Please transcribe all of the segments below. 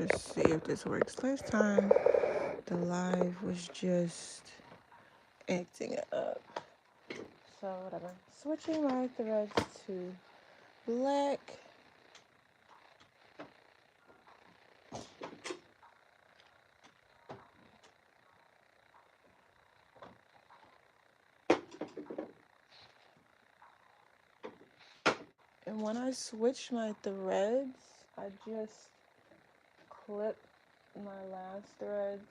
just see if this works. Last time the live was just acting up. So whatever. Switching my threads to black. And when I switch my threads, I just clip my last threads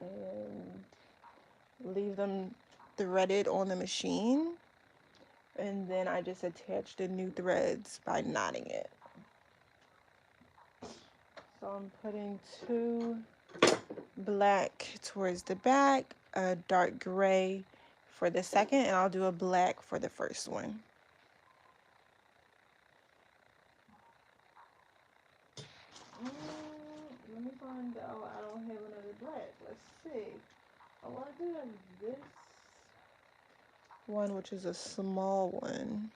and leave them threaded on the machine. And then I just attach the new threads by knotting it. So I'm putting 2 black towards the back, a dark gray for the second, and I'll do a black for the first one. Let me find out. I don't have another black. Let's see. Oh, I do have this one, which is a small one.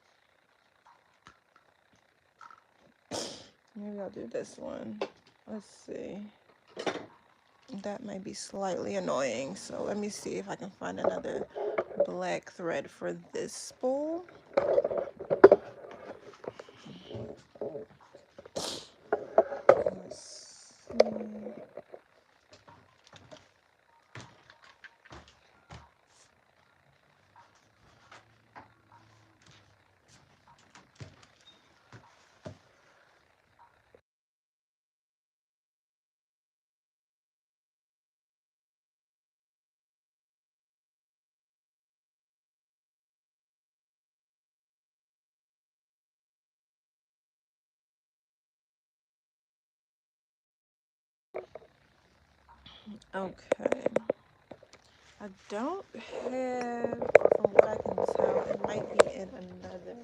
Maybe I'll do this one. Let's see. That might be slightly annoying. So let me see if I can find another black thread for this spool. Let's see. Okay. I don't have, or from what I can tell, it might be in another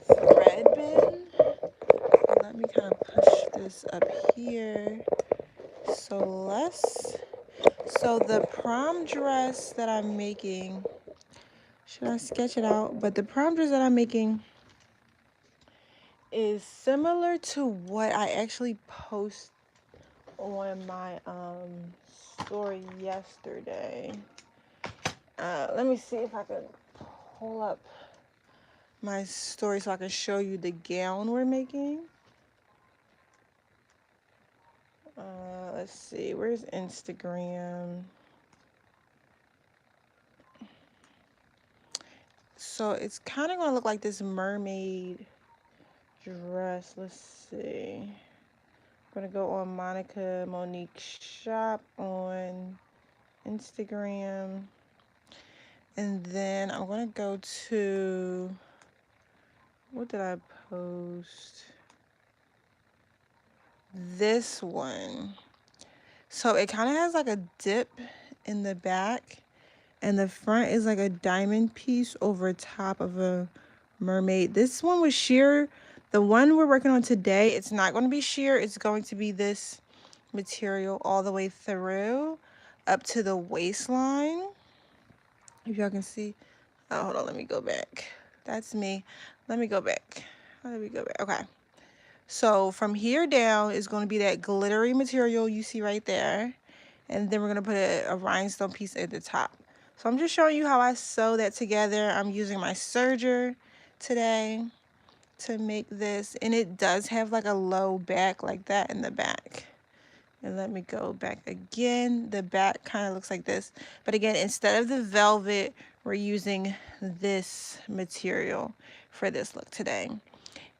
thread bin. Let me kind of push this up here. So the prom dress that I'm making, should I sketch it out? But the prom dress that I'm making is similar to what I actually posted on my story yesterday. Let me see if I can pull up my story so I can show you the gown we're making. Let's see, where's Instagram? So it's kind of gonna look like this mermaid dress. Let's see. I'm gonna go on Monique shop on Instagram. And then I'm gonna go to, what did I post? This one. So it kind of has like a dip in the back, and the front is like a diamond piece over top of a mermaid. This one was sheer. The one we're working on today, it's not going to be sheer. It's going to be this material all the way through up to the waistline. If y'all can see. Oh, hold on, let me go back. That's me. Let me go back. How did we go back? Okay. So from here down is going to be that glittery material you see right there. And then we're going to put a rhinestone piece at the top. So I'm just showing you how I sew that together. I'm using my serger today to make this. And it does have like a low back like that in the back. And let me go back again. The back kind of looks like this. But again, instead of the velvet, we're using this material for this look today.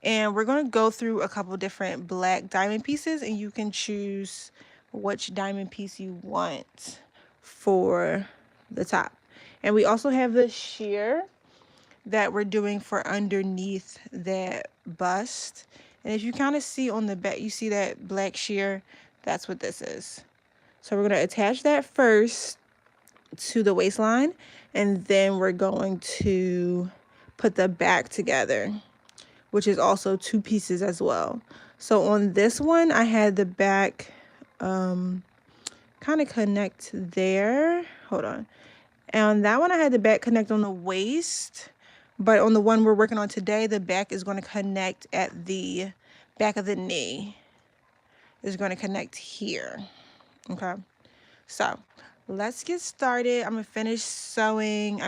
And we're going to go through a couple different black diamond pieces, and you can choose which diamond piece you want for the top. And we also have the sheer that we're doing for underneath that bust. And if you kind of see on the back, you see that black sheer, that's what this is. So we're going to attach that first to the waistline, and then we're going to put the back together, which is also 2 pieces as well. So on this one, I had the back kind of connect there. Hold on. And on that one, I had the back connect on the waist. But on the one we're working on today, the back is going to connect at the back of the knee is going to connect here. Okay, so let's get started. I'm gonna finish sewing.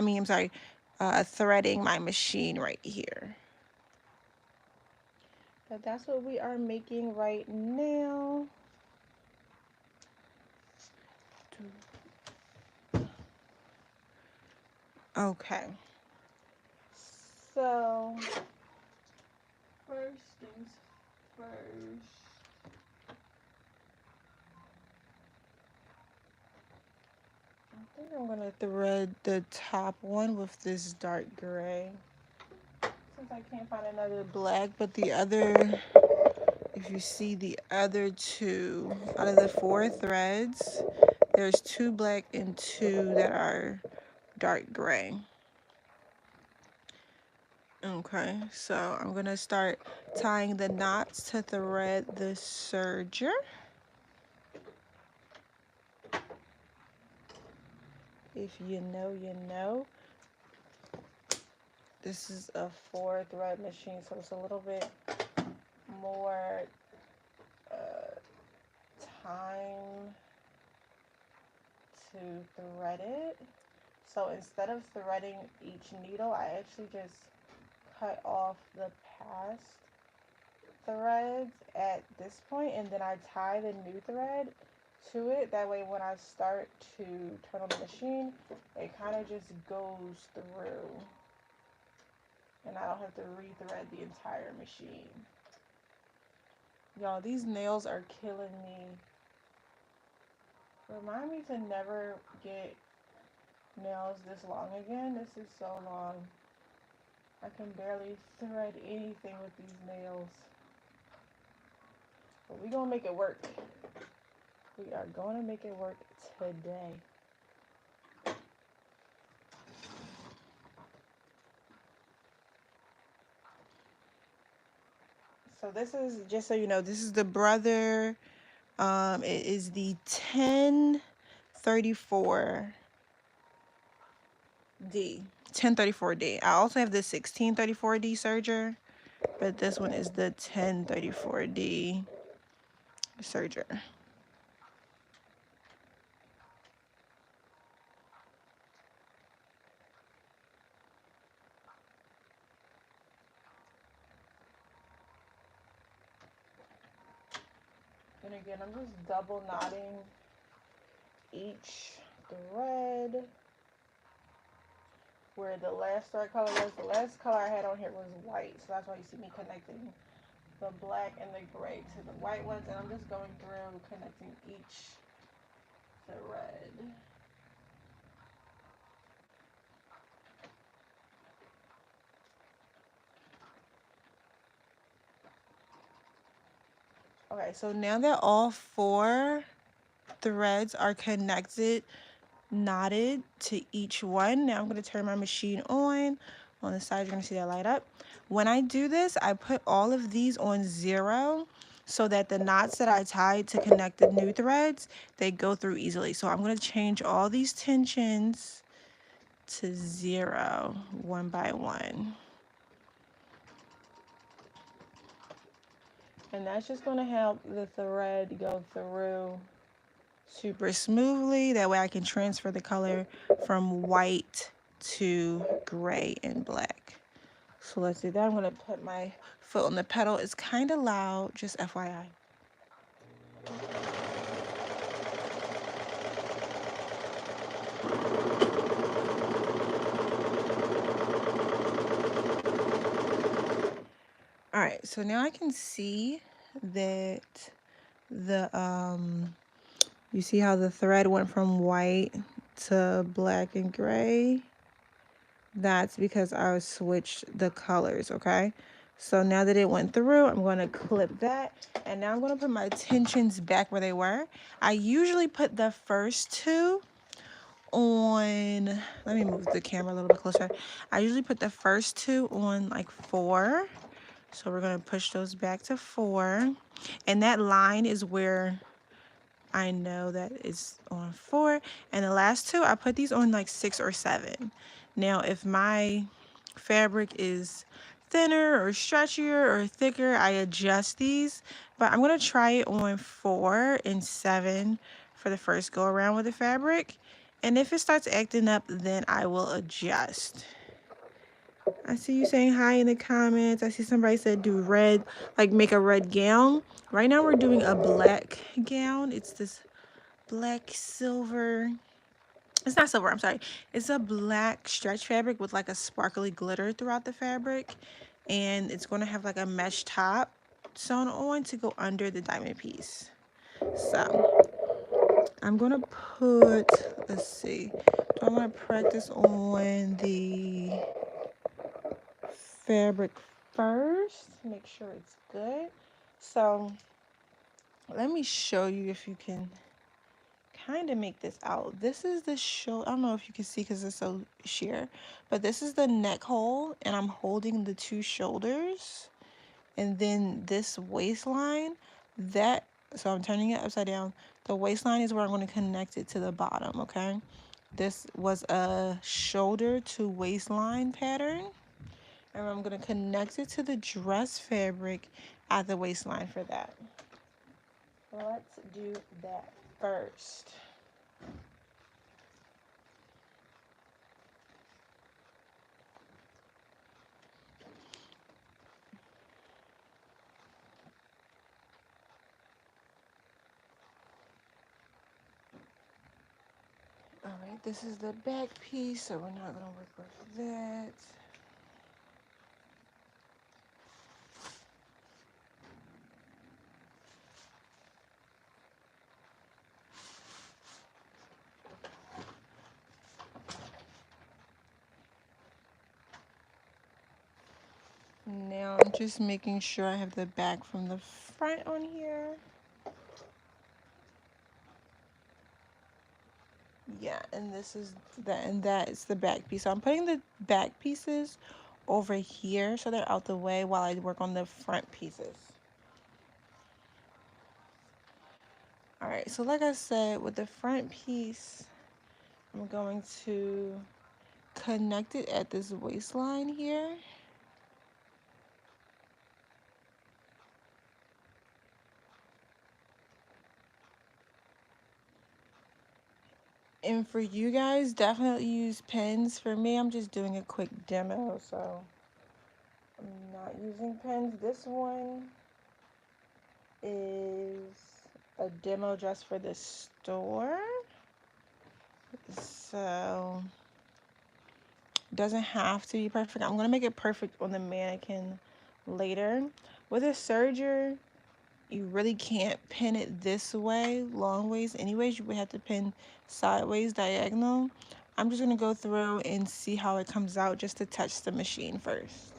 Threading my machine right here. But that's what we are making right now. Okay, so first things first. I think I'm gonna thread the top one with this dark gray. Since I can't find another black, but the other, if you see the other two, out of the 4 threads, there's 2 black and 2 that are dark gray. Okay, so I'm gonna start tying the knots to thread the serger. If you know, you know. This is a 4 thread machine, so it's a little bit more time to thread it. So instead of threading each needle, I actually just cut off the past threads at this point, and then I tie the new thread to it. That way when I start to turn on the machine, it kind of just goes through and I don't have to rethread the entire machine. Y'all, these nails are killing me. Remind me to never get nails this long again. This is so long. I can barely thread anything with these nails. But we're gonna make it work. We are gonna make it work today. So this is, just so you know, this is the brother. It is the 1034D. 1034D. I also have the 1634D serger, but this one is the 1034D serger. And again, I'm just double knotting each thread where the last thread color was. The last color I had on here was white, so that's why you see me connecting the black and the gray to the white ones, and I'm just going through connecting each thread. Okay, so now that all 4 threads are connected, knotted to each one, now I'm going to turn my machine on. On the side, you're going to see that light up. When I do this, I put all of these on 0 so that the knots that I tied to connect the new threads, they go through easily. So I'm going to change all these tensions to 0 one by one. And that's just going to help the thread go through super smoothly. That way I can transfer the color from white to gray and black. So let's do that. I'm going to put my foot on the pedal. It's kind of loud, just FYI. All right, so now I can see that the you see how the thread went from white to black and gray? That's because I switched the colors, okay? So now that it went through, I'm going to clip that. And now I'm going to put my tensions back where they were. I usually put the first 2 on, let me move the camera a little bit closer. I usually put the first 2 on like 4. So we're going to push those back to 4. And that line is where I know that it's on 4. And the last 2, I put these on like 6 or 7. Now, if my fabric is thinner or stretchier or thicker, I adjust these. But I'm going to try it on 4 and 7 for the first go around with the fabric. And if it starts acting up, then I will adjust. I see you saying hi in the comments. I see somebody said do red, like make a red gown. Right now we're doing a black gown. It's this black silver. It's not silver, I'm sorry. It's a black stretch fabric with like a sparkly glitter throughout the fabric. And it's going to have like a mesh top sewn on to go under the diamond piece. So I'm going to put, let's see. Do I want to practice on the fabric first? Make sure it's good. So let me show you if you can kind of make this out. This is the shoulder. I don't know if you can see because it's so sheer, but this is the neck hole, and I'm holding the 2 shoulders, and then this waistline, that, so I'm turning it upside down. The waistline is where I'm going to connect it to the bottom. Okay, this was a shoulder to waistline pattern, and I'm going to connect it to the dress fabric at the waistline for that. Let's do that first. All right, this is the back piece, so we're not gonna work with that. Now I'm just making sure I have the back from the front on here. Yeah, and this is that, and that is the back piece. So I'm putting the back pieces over here so they're out the way while I work on the front pieces. All right, so like I said, with the front piece, I'm going to connect it at this waistline here. And for you guys, definitely use pins. For me, I'm just doing a quick demo, so I'm not using pins. This one is a demo just for the store. So it doesn't have to be perfect. I'm gonna make it perfect on the mannequin later. With a serger, you really can't pin it this way, long ways. Anyways, you would have to pin sideways, diagonal. I'm just gonna go through and see how it comes out just to touch the machine first.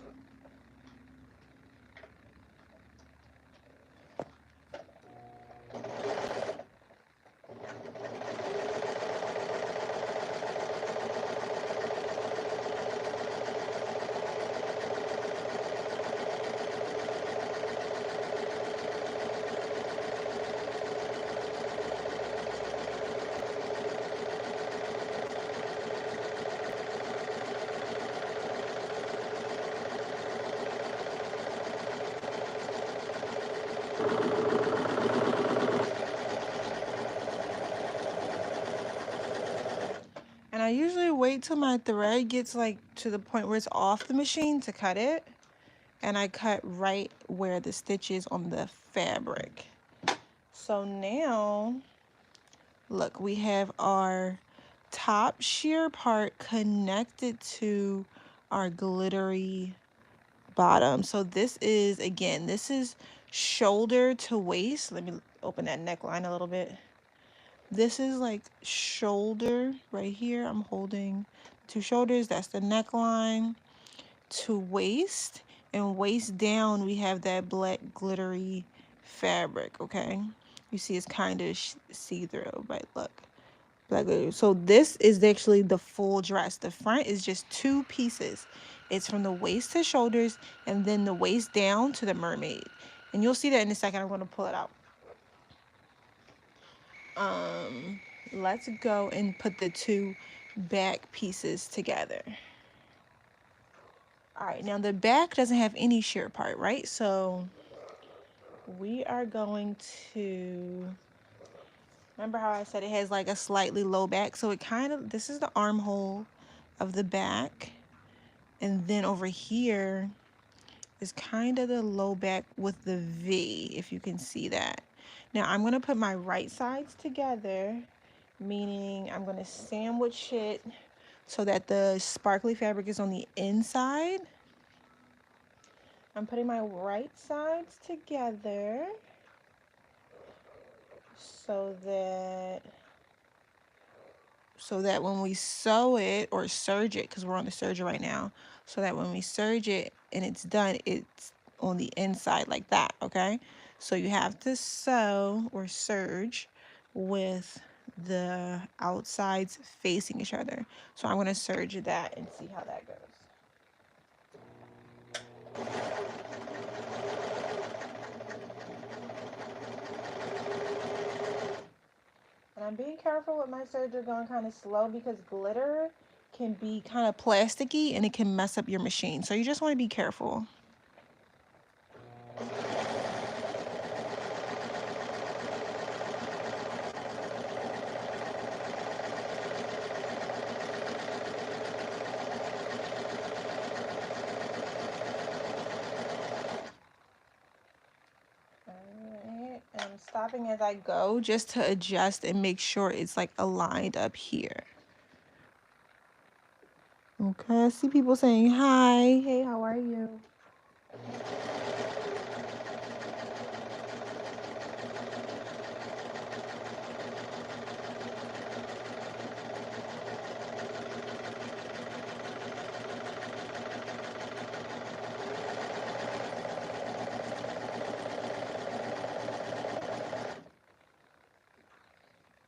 And I usually wait till my thread gets like to the point where it's off the machine to cut it. And I cut right where the stitch is on the fabric. So now, look, we have our top sheer part connected to our glittery bottom. So this is, again, this is shoulder to waist. Let me open that neckline a little bit. This is like shoulder right here. I'm holding 2 shoulders. That's the neckline to waist. And waist down, we have that black glittery fabric, okay? You see it's kind of see-through, but look. Black glitter. So this is actually the full dress. The front is just 2 pieces. It's from the waist to shoulders and then the waist down to the mermaid. And you'll see that in a second. I'm going to pull it out. Let's go and put the 2 back pieces together. All right, now the back doesn't have any sheer part, right? So we are going to, remember how I said it has like a slightly low back? So it kind of, this is the armhole of the back. And then over here is kind of the low back with the V, if you can see that. Now I'm gonna put my right sides together, meaning I'm gonna sandwich it so that the sparkly fabric is on the inside. I'm putting my right sides together so that when we sew it or serge it, because we're on the serger right now, so that when we serge it and it's done, it's on the inside like that, okay? So you have to sew or serge with the outsides facing each other. So I'm going to serge that and see how that goes. And I'm being careful with my serger, going kind of slow because glitter can be kind of plasticky and it can mess up your machine. So you just want to be careful. Alright, and I'm stopping as I go just to adjust and make sure it's like aligned up here. Okay, I see people saying hi. Hey, how are you?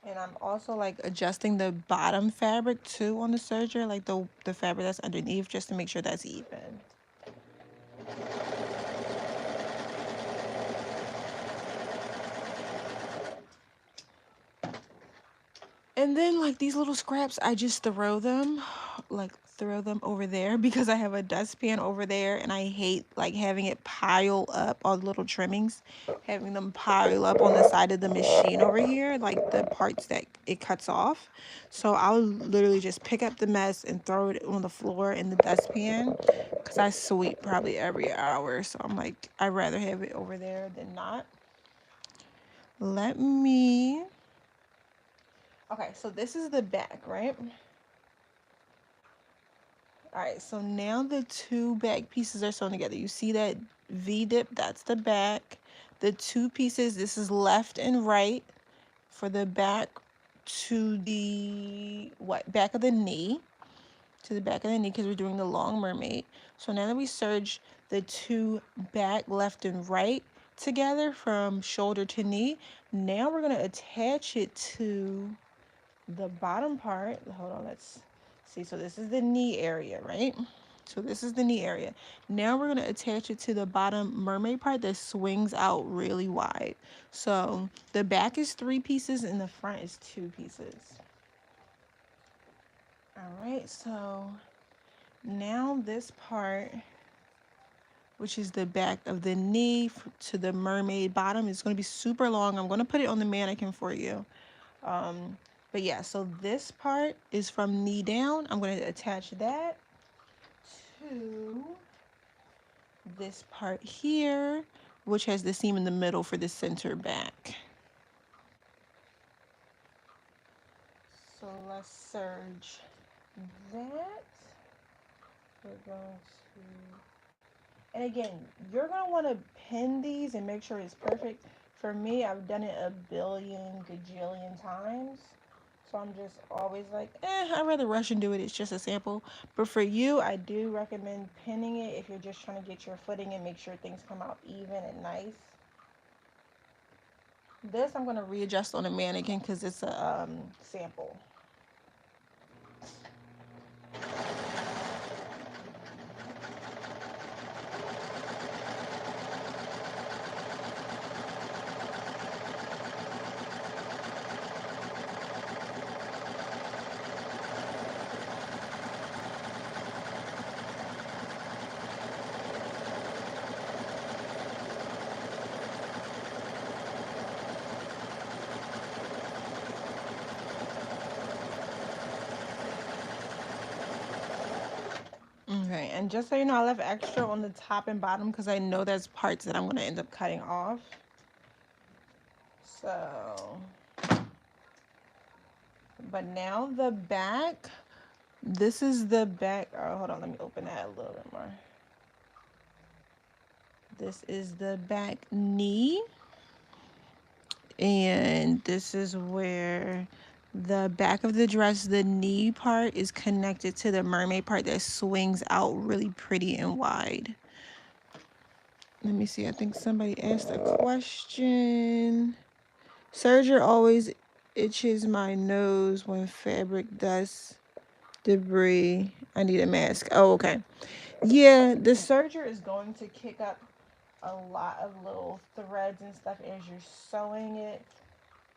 And I'm also like adjusting the bottom fabric too on the serger, like the fabric that's underneath, just to make sure that's even. And then like these little scraps, I just throw them, like throw them over there because I have a dustpan over there and I hate like having it pile up, all the little trimmings, having them pile up on the side of the machine over here, like the parts that it cuts off. So I'll literally just pick up the mess and throw it on the floor in the dustpan because I sweep probably every hour. So I'm like, I'd rather have it over there than not. Let me, okay, so this is the back, right? All right, so now the two back pieces are sewn together. You see that V dip, that's the back. The two pieces, this is left and right for the back to the back of the knee, to the back of the knee because we're doing the long mermaid. So now that we serge the two back left and right together from shoulder to knee, now we're gonna attach it to the bottom part. Hold on, let's see. So this is the knee area, right? So this is the knee area. Now we're going to attach it to the bottom mermaid part that swings out really wide. So the back is 3 pieces and the front is 2 pieces. All right, so now this part, which is the back of the knee to the mermaid bottom, is going to be super long. I'm going to put it on the mannequin for you. But yeah, so this part is from knee down. I'm going to attach that to this part here, which has the seam in the middle for the center back. So let's serge that. We're going to, and again, you're going to want to pin these and make sure it's perfect. For me, I've done it a billion gajillion times. So I'm just always like, I'd rather rush and do it. It's just a sample. But for you, I do recommend pinning it if you're just trying to get your footing and make sure things come out even and nice. This I'm going to readjust on a mannequin because it's a sample. Okay, and just so you know, I left extra on the top and bottom because I know there's parts that I'm going to end up cutting off. So, but now the back, this is the back. Oh, hold on, let me open that a little bit more. This is the back knee, and this is where the back of the dress, the knee part, is connected to the mermaid part that swings out really pretty and wide. Let me see, I think somebody asked a question. Serger always itches my nose when fabric dust debris. I need a mask. Oh, okay. Yeah, the serger is going to kick up a lot of little threads and stuff as you're sewing it.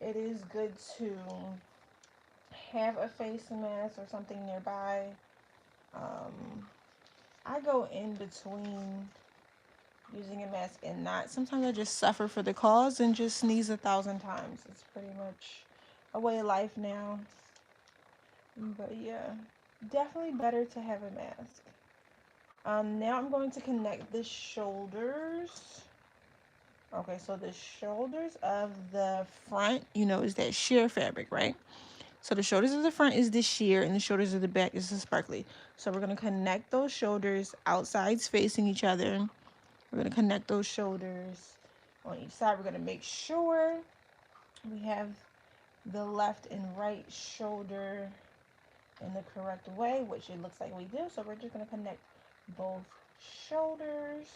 It is good to have a face mask or something nearby. I go in between using a mask and not. Sometimes I just suffer for the cause and just sneeze 1,000 times. It's pretty much a way of life now. But yeah, definitely better to have a mask. Now I'm going to connect the shoulders. Okay, so the shoulders of the front, is that sheer fabric, right? So the shoulders of the front is the sheer and the shoulders of the back is the sparkly. So we're going to connect those shoulders, outsides facing each other. We're going to connect those shoulders on each side. We're going to make sure we have the left and right shoulder in the correct way, which it looks like we do. So we're just going to connect both shoulders.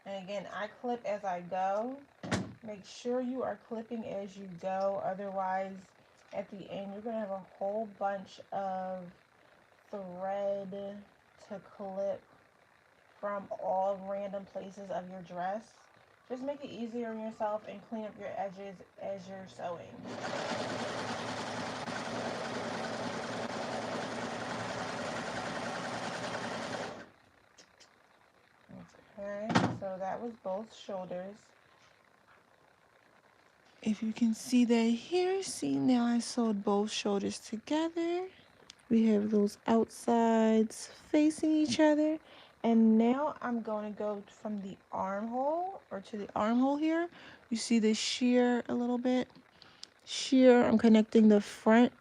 And again, I clip as I go. Make sure you are clipping as you go. Otherwise, at the end, you're going to have a whole bunch of thread to clip from all random places of your dress. Just make it easier on yourself and clean up your edges as you're sewing. Okay, so that was both shoulders. If you can see that here, see now I sewed both shoulders together. We have those outsides facing each other. And now I'm going to go from the armhole or to the armhole here. You see the sheer a little bit? Sheer, I'm connecting the front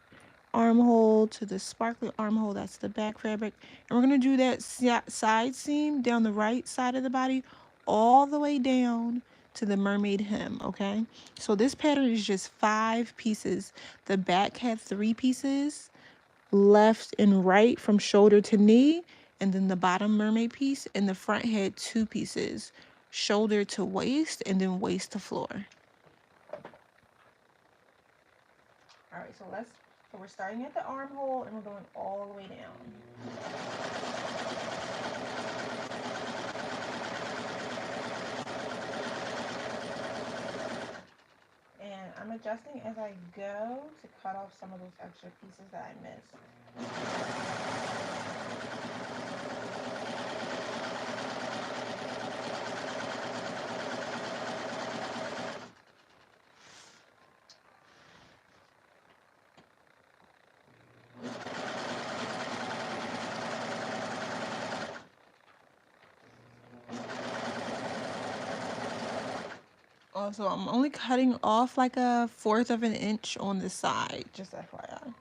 armhole to the sparkly armhole. That's the back fabric. And we're going to do that side seam down the right side of the body all the way down to the mermaid hem, okay? So this pattern is just 5 pieces. The back had 3 pieces, left and right from shoulder to knee, and then the bottom mermaid piece, and the front had 2 pieces, shoulder to waist and then waist to floor. All right, so we're starting at the armhole and we're going all the way down. And I'm adjusting as I go to cut off some of those extra pieces that I missed. Also, I'm only cutting off like 1/4 of an inch on the side, just FYI.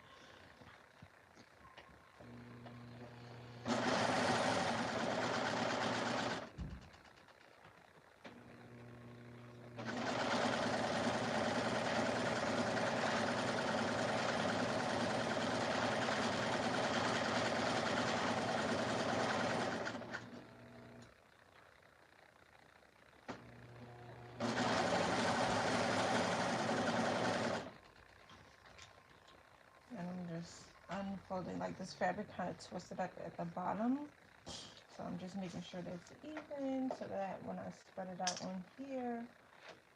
And I'm just unfolding, like this fabric kind of twisted up at the bottom. So I'm just making sure that it's even so that when I spread it out on here,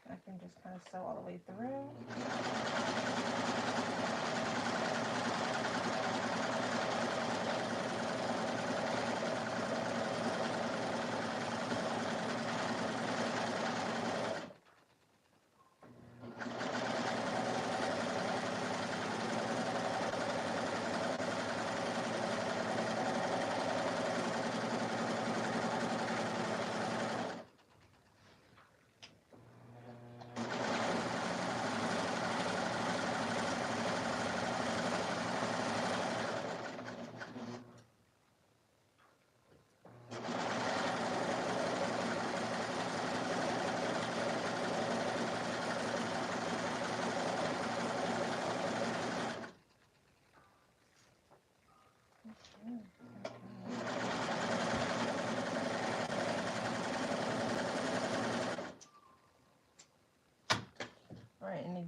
I can just kind of sew all the way through.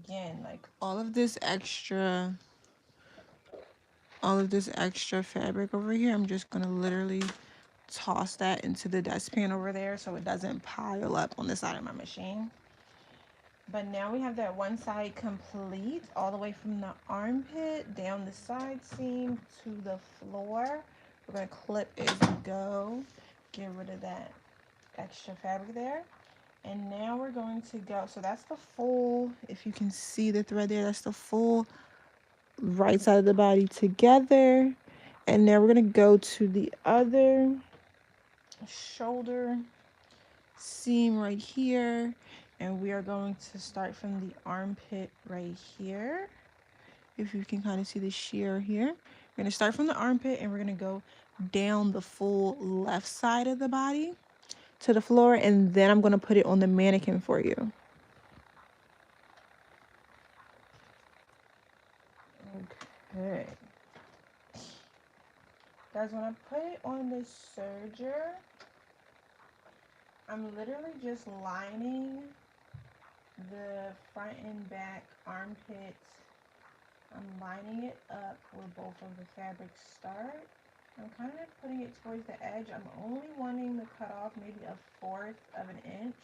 again, like all of this extra fabric over here, I'm just gonna literally toss that into the dustpan over there so it doesn't pile up on the side of my machine. But now we have that one side complete, all the way from the armpit down the side seam to the floor. We're gonna clip as we go, get rid of that extra fabric there. And now we're going to go, so that's the full, if you can see the thread there, that's the full right side of the body together. And now we're gonna go to the other shoulder seam right here, and we are going to start from the armpit right here. If you can kind of see the shear here, we're going to start from the armpit and we're going to go down the full left side of the body to the floor, and then I'm going to put it on the mannequin for you. Okay, guys, when I put it on the serger, I'm literally just lining the front and back armpits. I'm lining it up where both of the fabrics start. I'm kind of putting it towards the edge. I'm only wanting to cut off maybe 1/4 of an inch.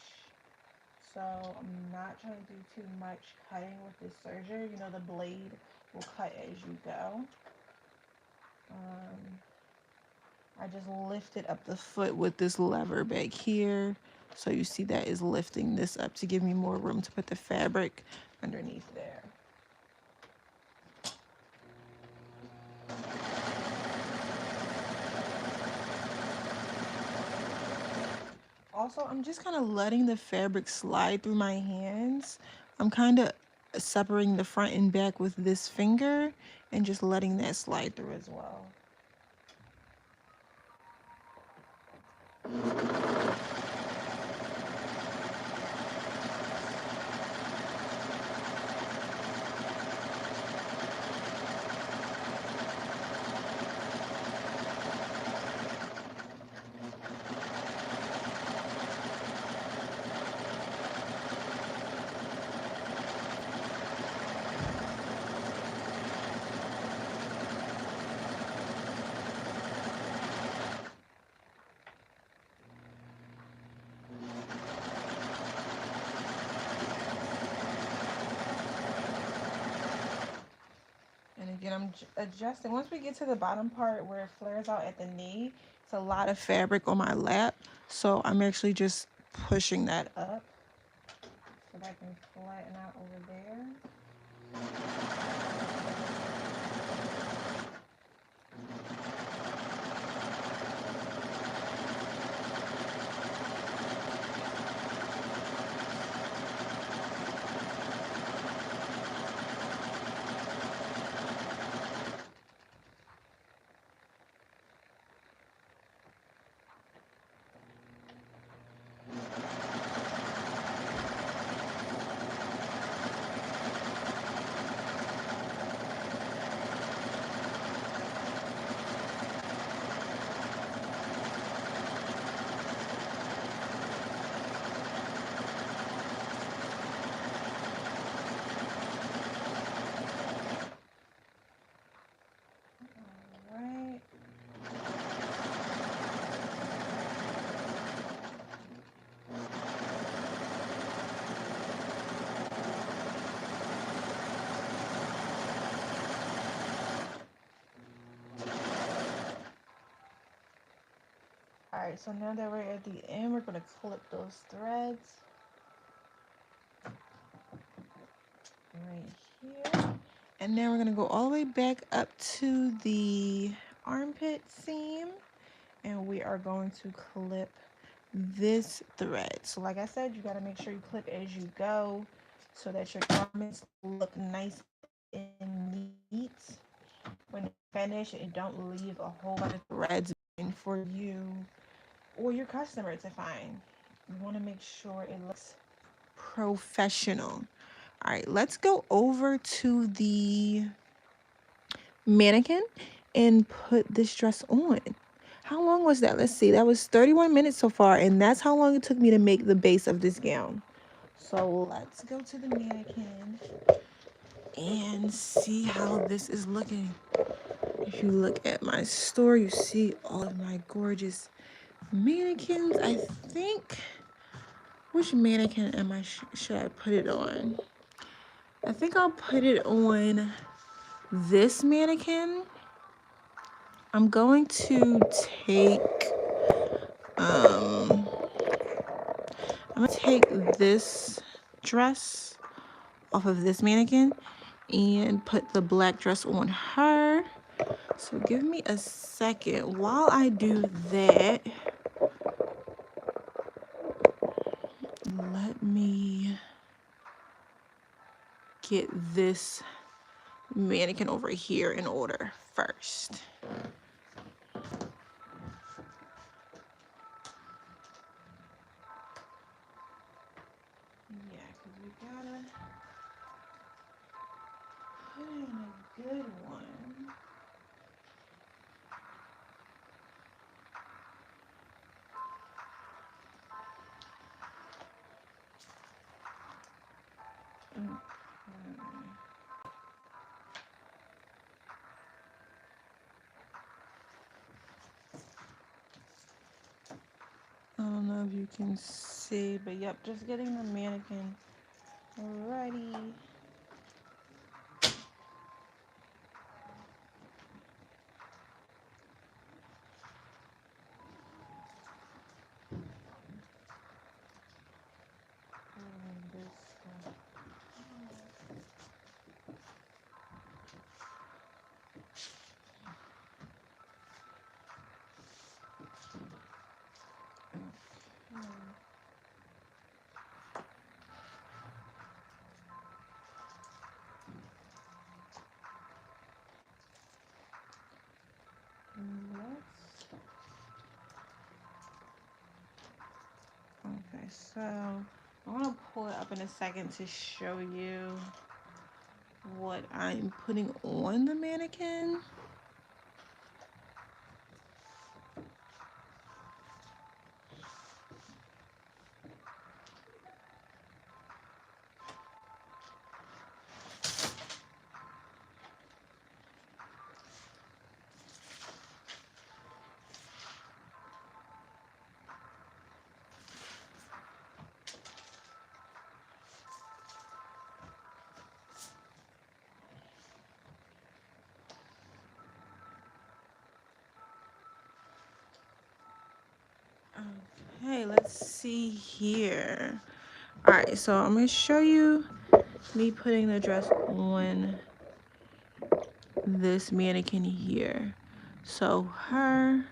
So I'm not trying to do too much cutting with this serger. You know, the blade will cut as you go. I just lifted up the foot with this lever back here. So you see that is lifting this up to give me more room to put the fabric underneath there. Also, I'm just kind of letting the fabric slide through my hands. I'm kind of separating the front and back with this finger and just letting that slide through as well. And again, I'm adjusting. Once we get to the bottom part where it flares out at the knee, it's a lot of fabric on my lap. So I'm actually just pushing that up so that I can flatten out over there. Alright, so now that we're at the end, we're going to clip those threads right here. And then we're going to go all the way back up to the armpit seam. And we are going to clip this thread. So like I said, you got to make sure you clip as you go so that your garments look nice and neat. When you finish, and don't leave a whole lot of threads for you or your customer to find. You want to make sure it looks professional. All right, let's go over to the mannequin and put this dress on. How long was that? Let's see. That was 31 minutes so far, and that's how long it took me to make the base of this gown. So let's go to the mannequin and see how this is looking. If you look at my store, you see all of my gorgeous mannequins. I think, which mannequin am I, should I put it on? I think I'll put it on this mannequin. I'm going to take, I'm gonna take this dress off of this mannequin and put the black dress on her. So give me a second. While I do that, let me get this mannequin over here in order first. Yeah, because we gotta put in a good one. I don't know if you can see, but yep, just getting the mannequin ready. Okay, so I'm gonna pull it up in a second to show you what I'm putting on the mannequin. Okay, let's see here. All right, so I'm gonna show you me putting the dress on this mannequin here. So her,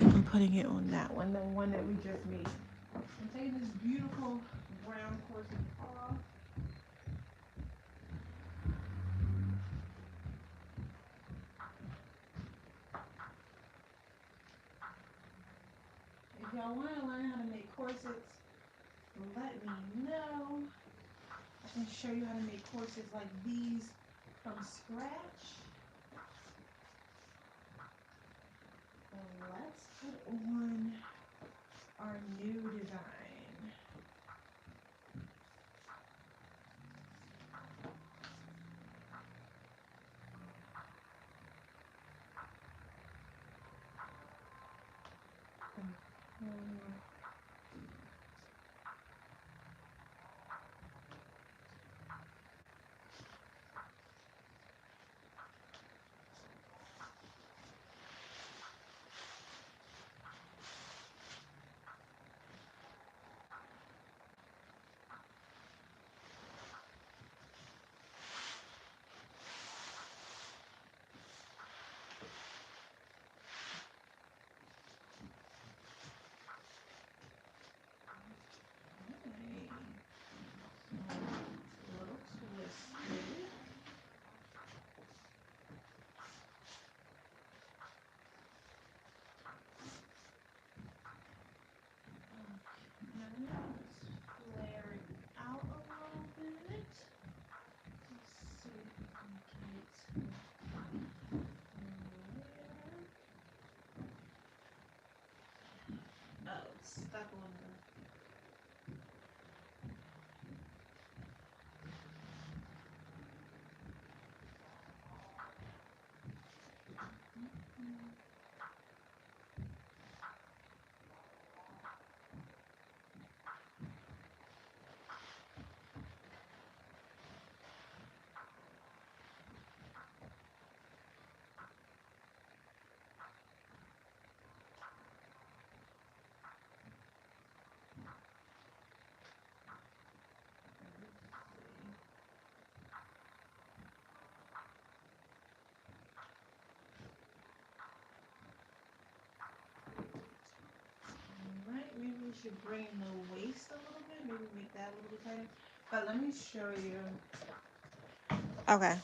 I'm putting it on that one, the one that we just made. I'm taking this beautiful brown corset off. If y'all want to learn how to make corsets, let me know. I can show you how to make corsets like these from scratch. And let's put on our new design. Stuck on to bring in the waist a little bit, maybe make that a little bit tighter. But let me show you. Okay.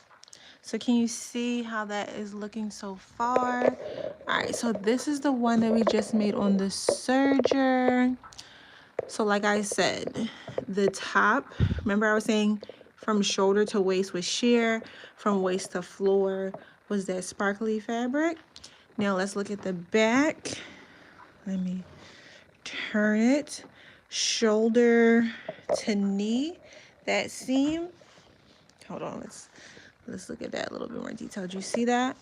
So can you see how that is looking so far? All right, so this is the one that we just made on the serger. So like I said, the top, remember I was saying from shoulder to waist was sheer, from waist to floor was that sparkly fabric. Now let's look at the back. Let me turn it. Shoulder to knee, that seam. Hold on, let's look at that a little bit more detail. Do you see that?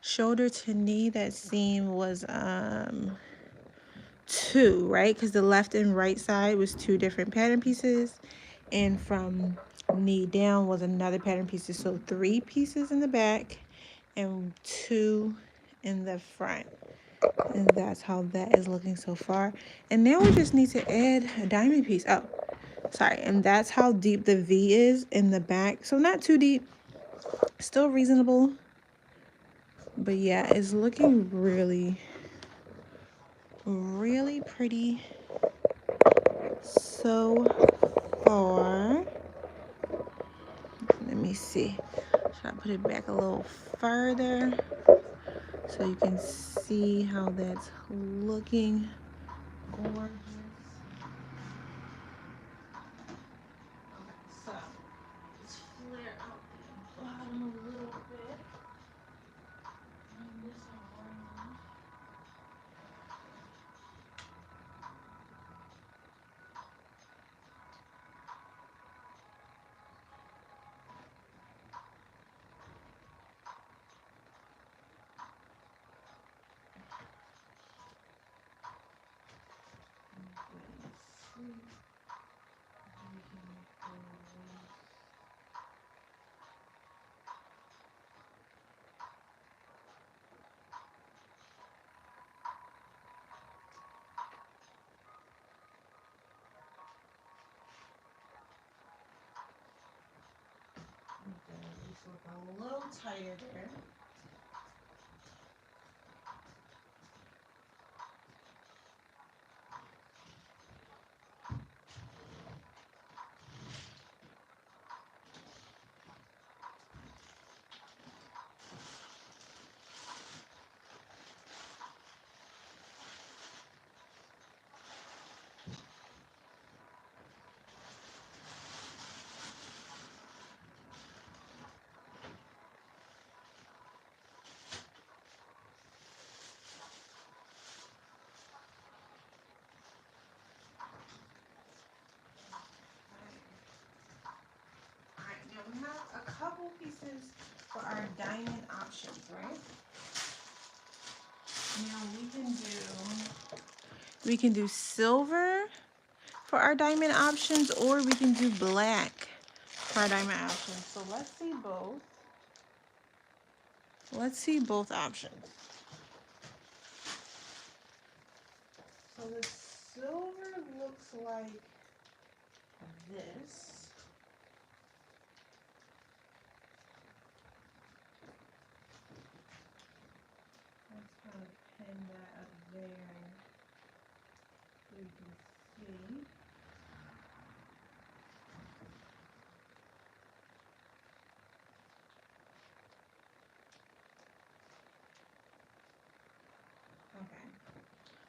Shoulder to knee, that seam was 2, right? Because the left and right side was 2 different pattern pieces, and from knee down was another pattern pieces. So 3 pieces in the back and 2 in the front. And that's how that is looking so far. And now we just need to add a diamond piece. Oh, sorry. And that's how deep the V is in the back. So not too deep, still reasonable. But yeah, it's looking really, really pretty so far. Let me see. Should I put it back a little further so you can see how that's looking? Gorgeous. Okay, so let's flare out the bottom a little bit. Bring this around. A little tighter there. Alright, now we have a couple pieces for our diamond options, right? Now we can do silver for our diamond options, or we can do black for our diamond options. So let's see both. Let's see both options. So the silver looks like this. Let's kind of pin that up there so you can see. Okay.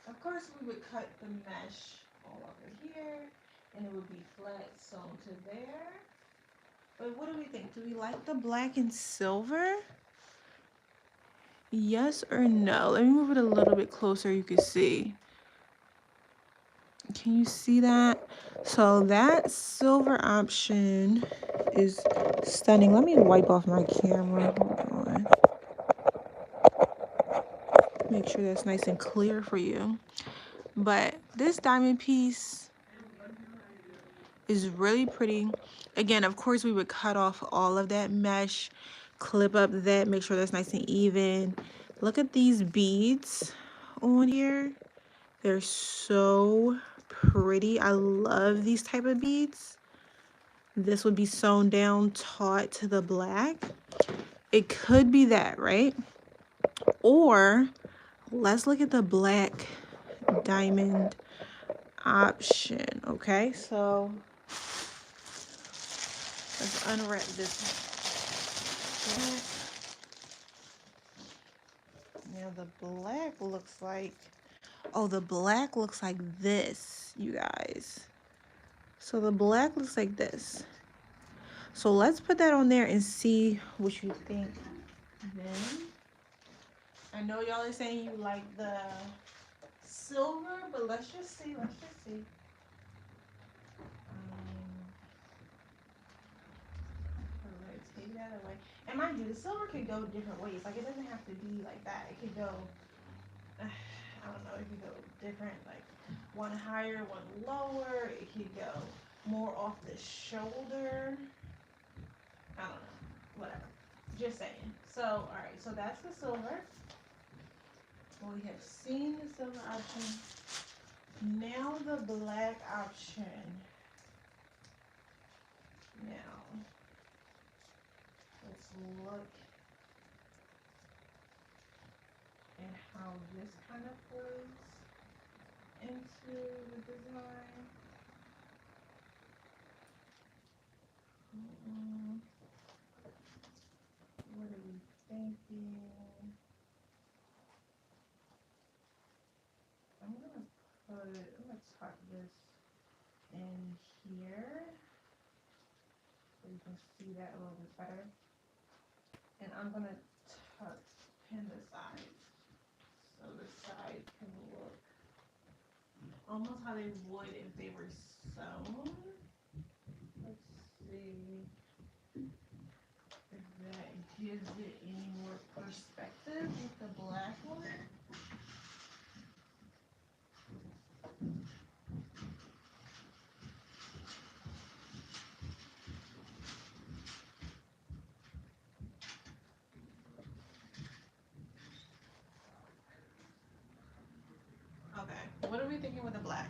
Of course, we would cut the mesh all over here, and it would be flat sewn to there. But what do we think? Do we like the black and silver? Yes or no? Let me move it a little bit closer. You can see. Can you see that? So that silver option is stunning. Let me wipe off my camera. Hold on. Make sure that's nice and clear for you. But this diamond piece is really pretty. Again, of course, we would cut off all of that mesh, clip up that, make sure that's nice and even. Look at these beads on here. They're so pretty. I love these type of beads. This would be sewn down, taut to the black. It could be that, right? Or let's look at the black diamond option. Okay, so let's unwrap this. Now the black looks like, oh, the black looks like this, you guys. So the black looks like this. So let's put that on there and see what you think then. I know y'all are saying you like the silver, but let's just see. Let's take that away. And mind you, the silver could go different ways. Like, it doesn't have to be like that. It could go, I don't know, it could go different, like one higher, one lower. It could go more off the shoulder. I don't know. Whatever. Just saying. So, alright, so that's the silver. Well, we have seen the silver option. Now the black option. Now, let's look at how this kind of plays into the design. What are we thinking? I'm gonna tuck this in here so you can see that a little bit better. And I'm gonna pin the sides so the side can look almost how they would if they were sewn. Let's see if that gives it any more perspective with the black one. Okay, what are we thinking with the black?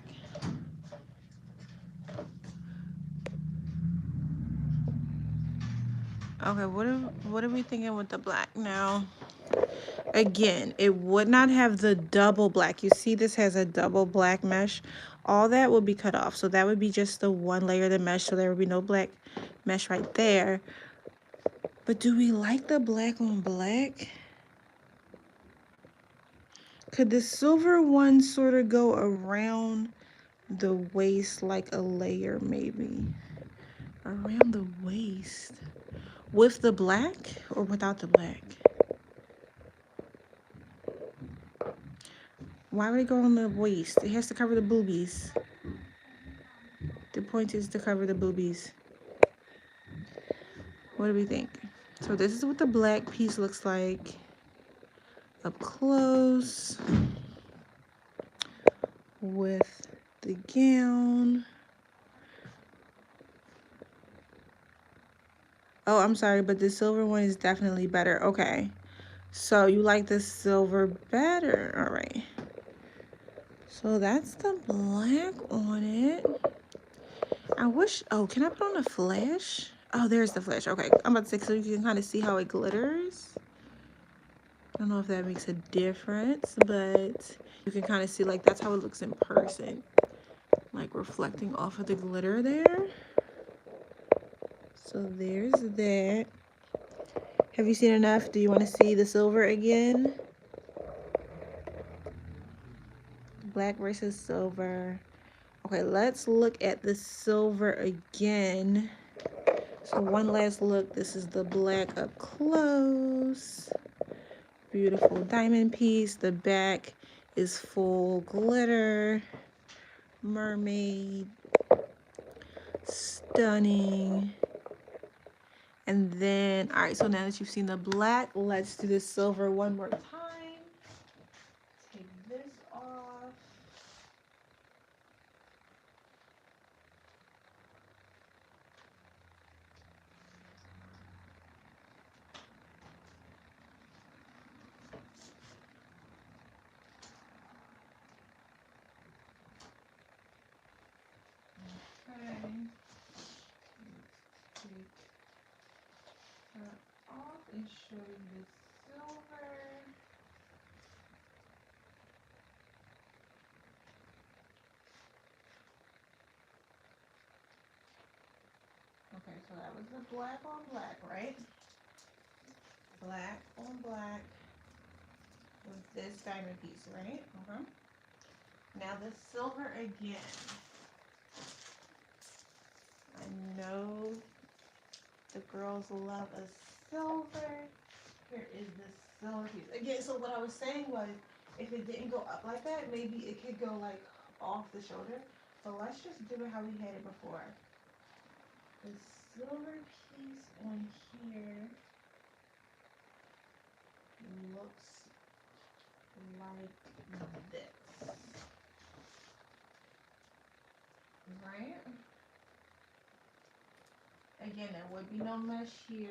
Okay, what are we thinking with the black now? Again, it would not have the double black. You see this has a double black mesh. All that will be cut off. So that would be just the one layer of the mesh. So there would be no black mesh right there. But do we like the black on black? Could the silver one sort of go around the waist like a layer maybe? Around the waist. With the black or without the black? Why would it go on the waist? It has to cover the boobies. The point is to cover the boobies. What do we think? So this is what the black piece looks like up close with the gown. Oh, I'm sorry, but the silver one is definitely better. Okay. So you like the silver better. All right. So that's the black on it. I wish, oh, can I put on a flash? Oh, there's the flash. Okay, I'm about to say so you can kind of see how it glitters. I don't know if that makes a difference, but you can kind of see like that's how it looks in person. Like reflecting off of the glitter there. So there's that. Have you seen enough? Do you want to see the silver again? Black versus silver. Okay, let's look at the silver again. So one last look. This is the black up close. Beautiful diamond piece. The back is full glitter. Mermaid. Stunning. And then, all right, so now that you've seen the black, let's do the silver one more time. Take this off. Okay. Let's take that off and show you the silver. Okay, so that was the black on black, right? Black on black with this diamond piece, right? Now the silver again. I know the girls love a silver. Here is the silver piece. Again, so what I was saying was, if it didn't go up like that, maybe it could go like off the shoulder. But let's just do it how we had it before. The silver piece on here looks like this, right? Again, there would be no mesh here.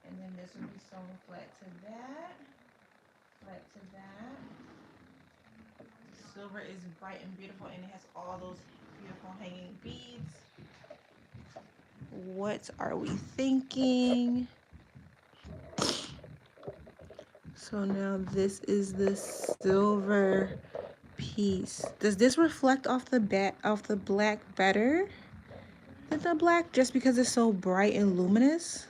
And then this would be sewn flat to that, flat to that. Silver is bright and beautiful, and it has all those beautiful hanging beads. What are we thinking? So now this is the silver piece. Does this reflect off the black better than the black, just because it's so bright and luminous?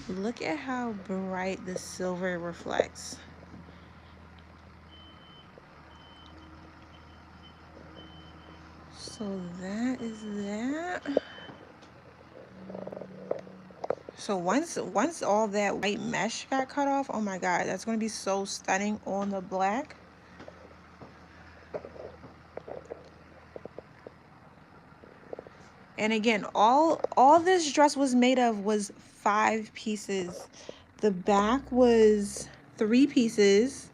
Look at how bright the silver reflects. So that is that. So once all that white mesh got cut off, oh my god, that's going to be so stunning on the black. And again, all this dress was made of was 5 pieces. The back was 3 pieces.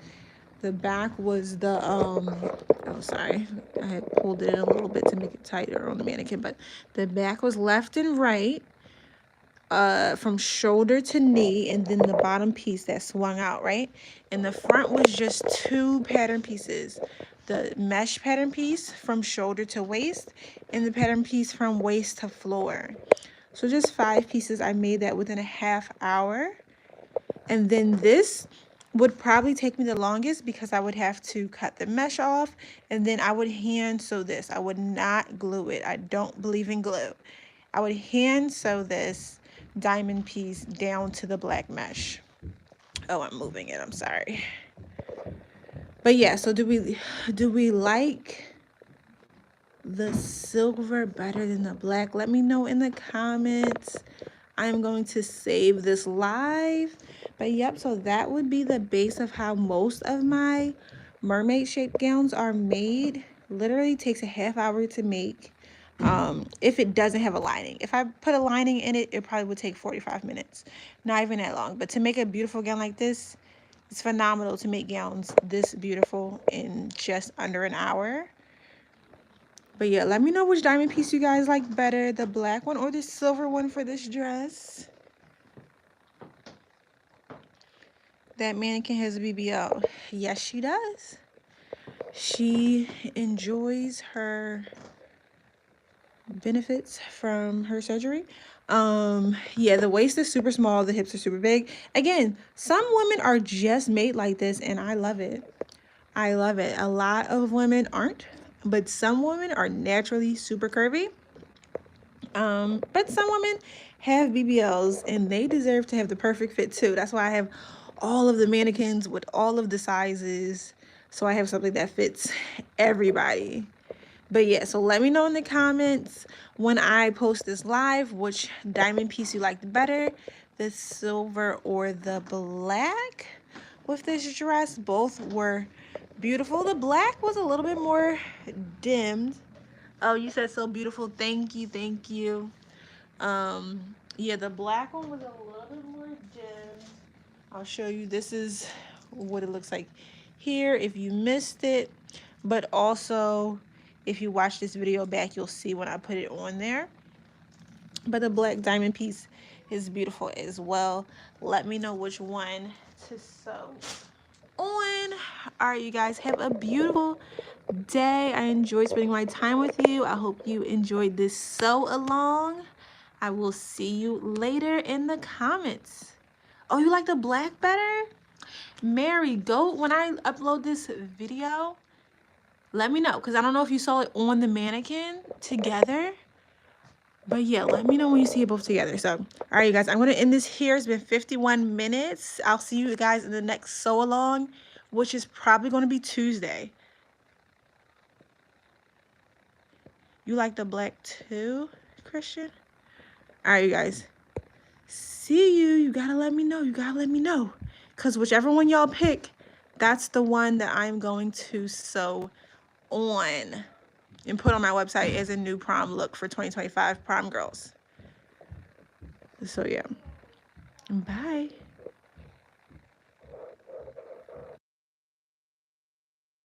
The back was the oh sorry, I had pulled it in a little bit to make it tighter on the mannequin, but the back was left and right, from shoulder to knee, and then the bottom piece that swung out, right? And the front was just 2 pattern pieces. The mesh pattern piece from shoulder to waist, and the pattern piece from waist to floor. So just 5 pieces. I made that within a half hour. And then this would probably take me the longest, because I would have to cut the mesh off, and then I would hand sew this. I would not glue it. I don't believe in glue. I would hand sew this diamond piece down to the black mesh. Oh, I'm moving it. I'm sorry. But yeah, so do we like the silver better than the black? Let me know in the comments. I'm going to save this live. But yep, so that would be the base of how most of my mermaid shaped gowns are made. Literally takes a half hour to make, if it doesn't have a lining. If I put a lining in it, it probably would take 45 minutes. Not even that long. But to make a beautiful gown like this, it's phenomenal to make gowns this beautiful in just under an hour. But yeah, let me know which diamond piece you guys like better, the black one or the silver one for this dress. That mannequin has a BBL. Yes, she does. She enjoys her benefits from her surgery. Yeah, the waist is super small, the hips are super big. Again, some women are just made like this, and I love it. I love it. A lot of women aren't, but some women are naturally super curvy. But some women have BBLs, and they deserve to have the perfect fit too. That's why I have all of the mannequins with all of the sizes, so I have something that fits everybody. But yeah, so let me know in the comments when I post this live which diamond piece you liked better, the silver or the black with this dress. Both were beautiful. The black was a little bit more dimmed. Oh, you said so beautiful. Thank you, thank you. Yeah, the black one was a little bit more dimmed. I'll show you. This is what it looks like here if you missed it, but also if you watch this video back, you'll see when I put it on there. But the black diamond piece is beautiful as well. Let me know which one to sew on. All right, you guys, have a beautiful day. I enjoyed spending my time with you. I hope you enjoyed this sew along. I will see you later in the comments. Oh, you like the black better? Mary, go, when I upload this video, Let me know, because I don't know if you saw it on the mannequin together. But yeah, let me know when you see it both together. So, all right, you guys, I'm going to end this here. It's been 51 minutes. I'll see you guys in the next sew along, which is probably going to be Tuesday. You like the black too, Christian? All right, you guys. See you. You got to let me know. You got to let me know. Because whichever one y'all pick, that's the one that I'm going to sew on and put on my website as a new prom look for 2025 prom girls. So, yeah. Bye.